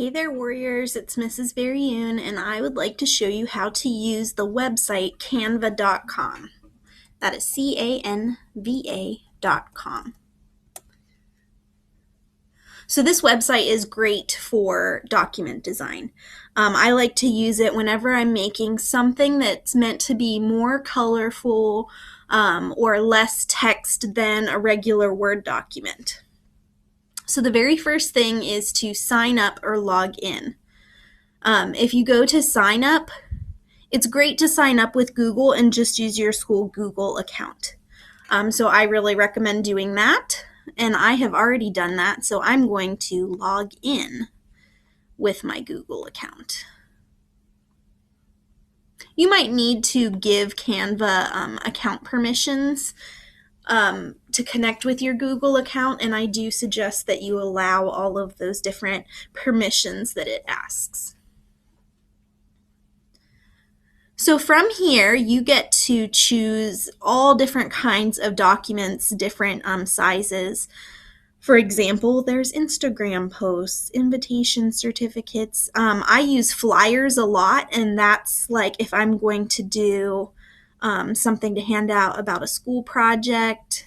Hey there, warriors. It's Mrs. Varioon, and I would like to show you how to use the website canva.com. That is canva.com. So this website is great for document design. I like to use it whenever I'm making something that's meant to be more colorful or less text than a regular Word document. So the very first thing is to sign up or log in. If you go to sign up, it's great to sign up with Google and just use your school Google account. So I really recommend doing that, and I have already done that, so I'm going to log in with my Google account. You might need to give Canva account permissions to connect with your Google account, and I do suggest that you allow all of those different permissions that it asks. So from here, you get to choose all different kinds of documents, different sizes. For example, there's Instagram posts, invitation certificates. I use flyers a lot, and that's like if I'm going to do something to hand out about a school project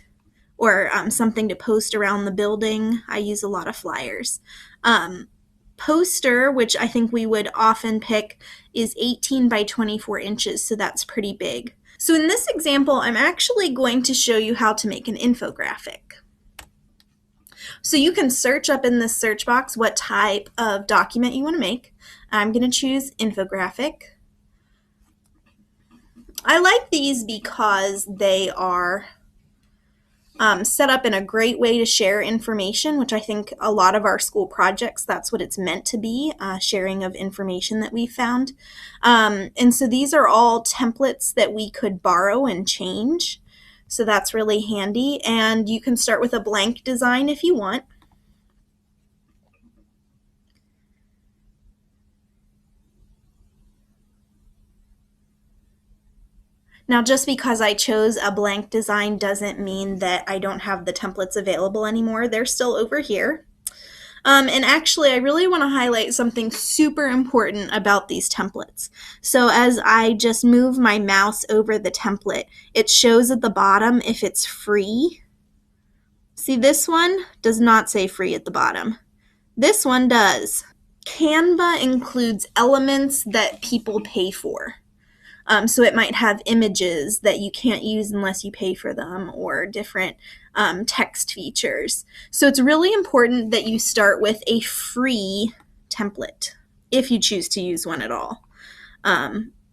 or something to post around the building. I use a lot of flyers. Poster, which I think we would often pick, is 18 by 24 inches, so that's pretty big. So in this example, I'm actually going to show you how to make an infographic. So you can search up in this search box what type of document you want to make. I'm going to choose infographic. I like these because they are set up in a great way to share information, which I think a lot of our school projects, that's what it's meant to be, sharing of information that we found. And so these are all templates that we could borrow and change. So that's really handy. And you can start with a blank design if you want. Now, just because I chose a blank design doesn't mean that I don't have the templates available anymore. They're still over here. And actually, I really want to highlight something super important about these templates. So as I just move my mouse over the template, it shows at the bottom if it's free. See, this one does not say free at the bottom. This one does. Canva includes elements that people pay for. So it might have images that you can't use unless you pay for them, or different text features. So it's really important that you start with a free template if you choose to use one at all.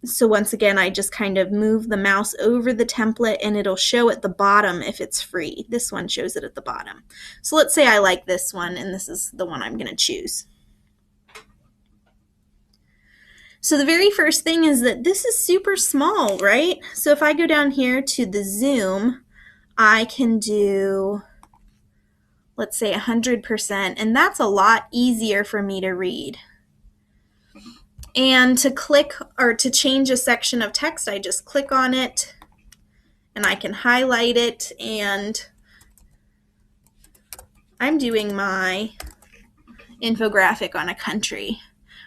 So once again, I just kind of move the mouse over the template and it'll show at the bottom if it's free. This one shows it at the bottom. So let's say I like this one and this is the one I'm going to choose. So the very first thing is that this is super small, right? So if I go down here to the zoom, I can do, let's say 100%, and that's a lot easier for me to read. And to click or to change a section of text, I just click on it and I can highlight it, and I'm doing my infographic on a country.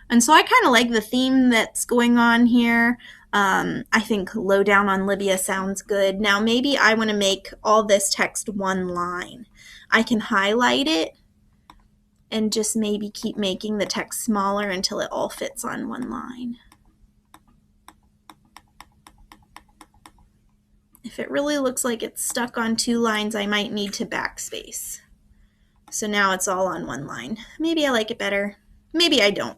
And so I kind of like the theme that's going on here. I think Low Down on Libya sounds good. Now maybe I want to make all this text one line. I can highlight it and just maybe keep making the text smaller until it all fits on one line. If it really looks like it's stuck on two lines, I might need to backspace. So now it's all on one line. Maybe I like it better. Maybe I don't.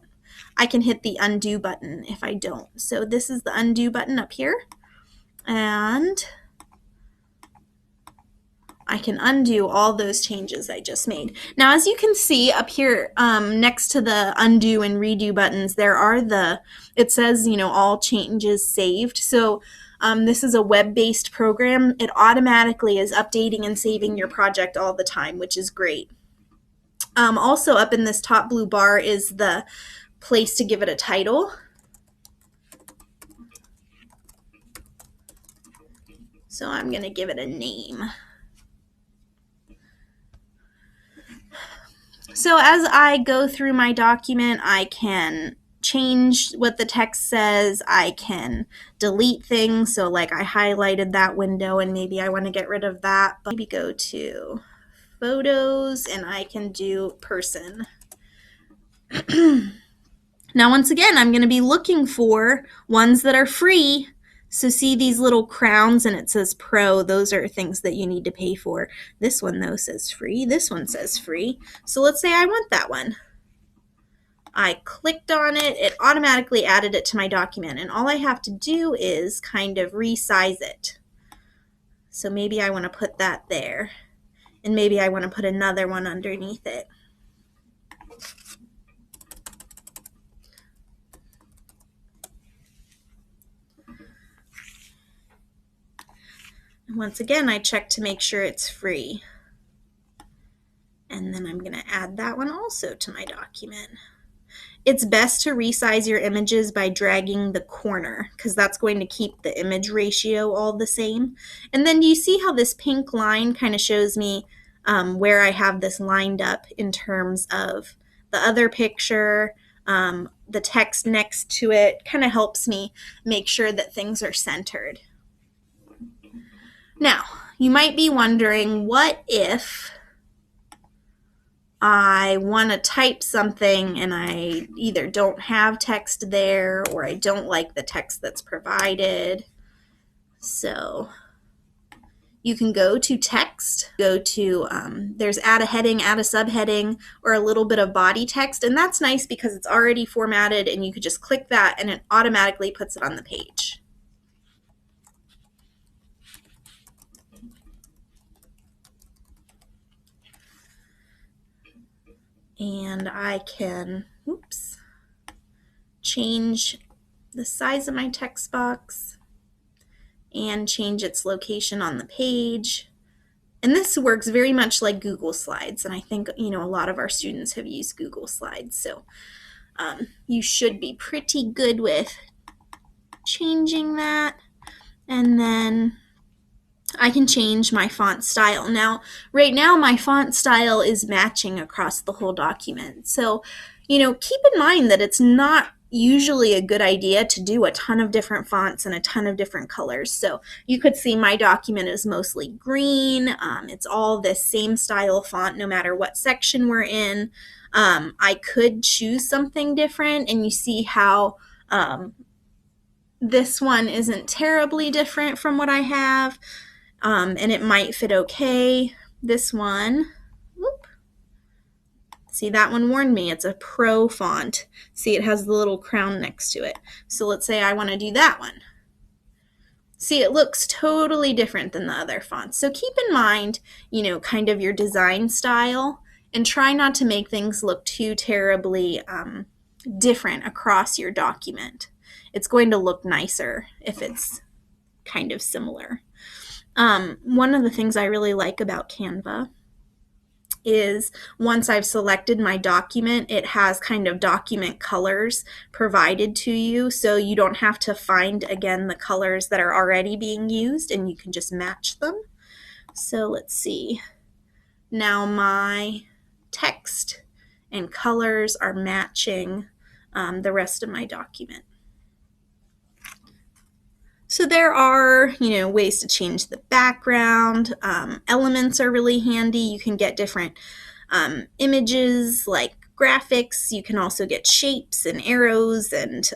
I can hit the undo button if I don't. So this is the undo button up here, and I can undo all those changes I just made. Now, as you can see up here next to the undo and redo buttons, there are it says, all changes saved. So this is a web-based program. It automatically is updating and saving your project all the time, which is great. Also up in this top blue bar is the place to give it a title. So I'm going to give it a name. So as I go through my document, I can change what the text says. I can delete things. So like I highlighted that window and maybe I want to get rid of that. But maybe go to photos and I can do person. Now, once again, I'm going to be looking for ones that are free. So see these little crowns and it says pro, those are things that you need to pay for. This one though says free, this one says free. So let's say I want that one. I clicked on it, it automatically added it to my document, and all I have to do is kind of resize it. So maybe I want to put that there, and maybe I want to put another one underneath it. And once again, I check to make sure it's free. And then I'm going to add that one also to my document. It's best to resize your images by dragging the corner because that's going to keep the image ratio all the same. And then do you see how this pink line kind of shows me where I have this lined up in terms of the other picture, the text next to it kind of helps me make sure that things are centered. Now, you might be wondering, what if I want to type something and I either don't have text there or I don't like the text that's provided? So you can go to text, go to, there's add a heading, add a subheading, or a little bit of body text. And that's nice because it's already formatted and you could just click that and it automatically puts it on the page. And I can, change the size of my text box and change its location on the page. And this works very much like Google Slides. And I think, a lot of our students have used Google Slides. So you should be pretty good with changing that. And then I can change my font style. Now, right now, my font style is matching across the whole document. So, keep in mind that it's not usually a good idea to do a ton of different fonts and a ton of different colors. So you could see my document is mostly green. It's all this same style font no matter what section we're in. I could choose something different, and you see how this one isn't terribly different from what I have. And it might fit okay. This one, see, that one warned me. It's a pro font. See, it has the little crown next to it. So let's say I want to do that one. See, it looks totally different than the other fonts. So keep in mind, kind of your design style, and try not to make things look too terribly different across your document. It's going to look nicer if it's kind of similar. One of the things I really like about Canva is once I've selected my document, it has kind of document colors provided to you, so you don't have to find again the colors that are already being used, and you can just match them. So let's see. Now my text and colors are matching the rest of my document. So there are, ways to change the background. Elements are really handy. You can get different images like graphics. You can also get shapes and arrows, and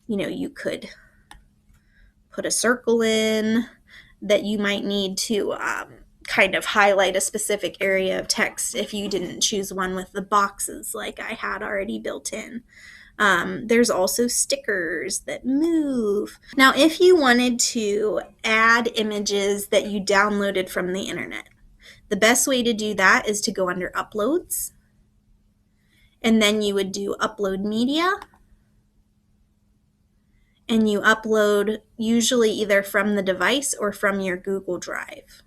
you could put a circle in that you might need to kind of highlight a specific area of text if you didn't choose one with the boxes like I had already built in. There's also stickers that move. Now, if you wanted to add images that you downloaded from the internet, the best way to do that is to go under Uploads, and then you would do Upload Media, and you upload usually either from the device or from your Google Drive.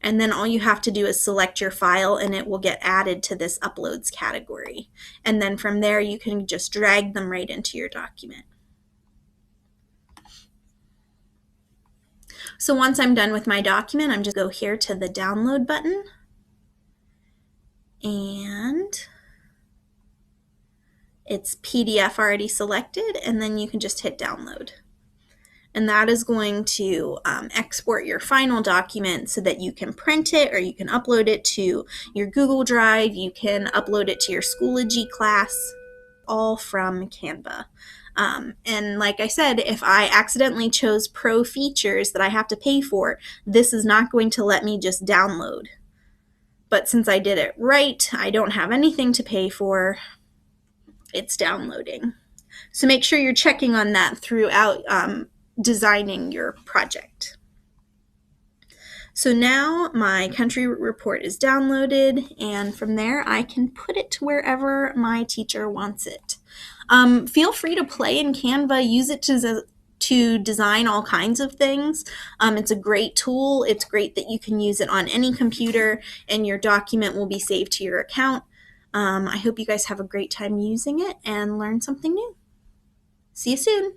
And then all you have to do is select your file and it will get added to this uploads category. And then from there you can just drag them right into your document. So once I'm done with my document, I'm just go here to the download button. and it's PDF already selected, and then you can just hit download. And that is going to export your final document so that you can print it or you can upload it to your Google Drive. You can upload it to your Schoology class, all from Canva. And like I said, if I accidentally chose pro features that I have to pay for, this is not going to let me just download. But since I did it right, I don't have anything to pay for, it's downloading. So make sure you're checking on that throughout designing your project. So now my country report is downloaded, and from there I can put it to wherever my teacher wants it. Feel free to play in Canva, use it to design all kinds of things. It's a great tool. It's great that you can use it on any computer and your document will be saved to your account. I hope you guys have a great time using it and learn something new. See you soon.